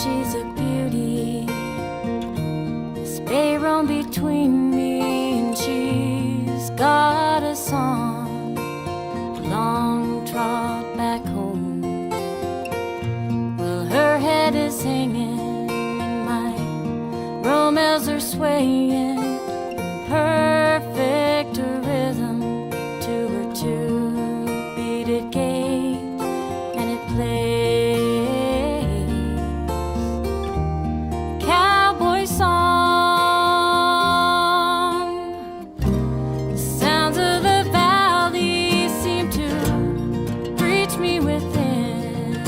she's a beauty. This bay roam between me and she's got a song, a long trot back home. Well, her head is hanging and my romels are swaying in perfect rhythm to her two-beated gait, and it plays cowboy song. The sounds of the valley seem to reach me within,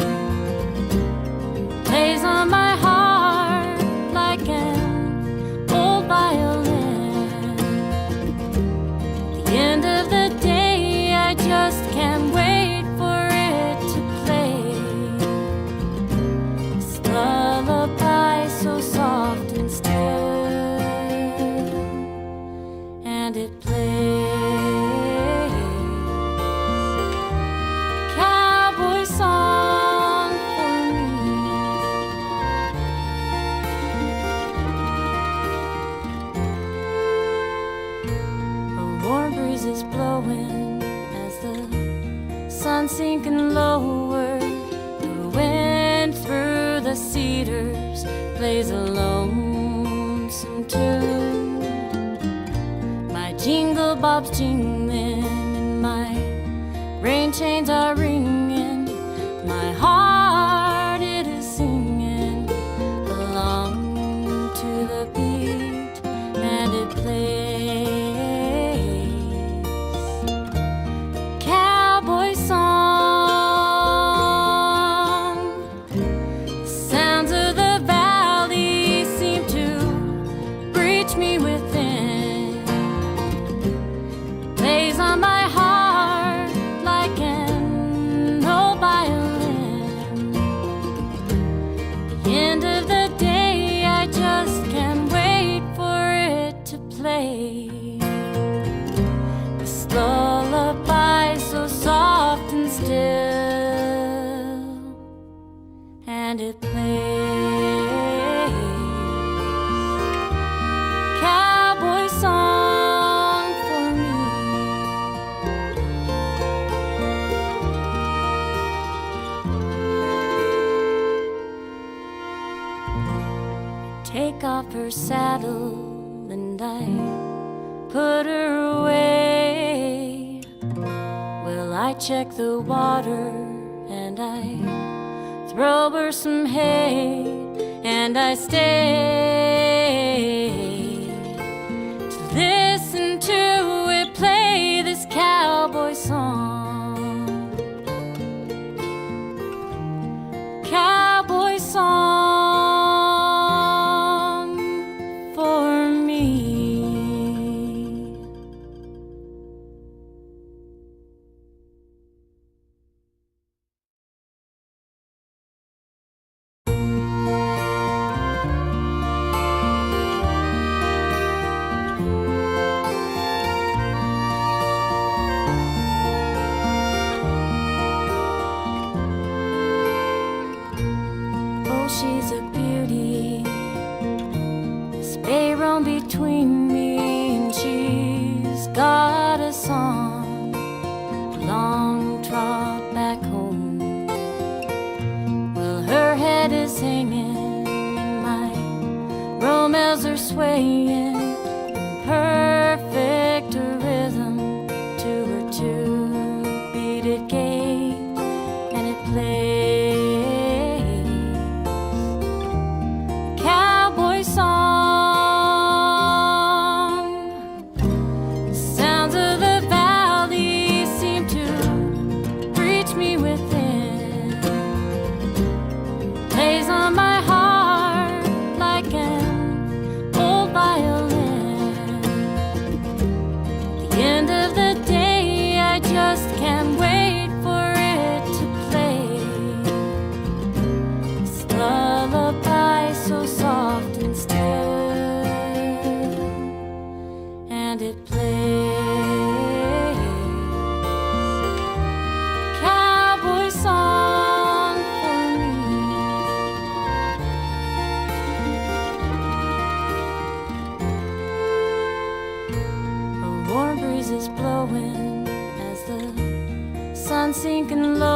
plays on my heart like an old violin. The end of the day, I just can't wait for it to play. This lullaby so soft and still, and it plays cowboy song for me. A warm breeze is blowing as the sun's sinking lower. The wind through the cedars plays a lonesome tune. My jingle bob's jingling and my rain chains are ringing. My heart, it is singing along to the beat, and it plays cowboy song. The sounds of the valley seem to reach me within, plays on my heart like an old violin. The end of the day, I just can't wait for it to play. This lullaby so soft and still, and it plays cowboy song for me. Take off her saddle and I put her away. Well, I check the water and I throw her some hay, and I stay to listen to it play this cowboy song. Cowboy song for me. Oh, she's a beauty. This bay roam between me and she's got a song, a long trot back home. Well, her head is hanging and my romels are swaying in perfect rhythm to her two-beated gait, and it plays cowboy song. The sounds of the valley seem to reach me within, plays on my heart like an old violin. breeze is blowing as the sun's sinking low.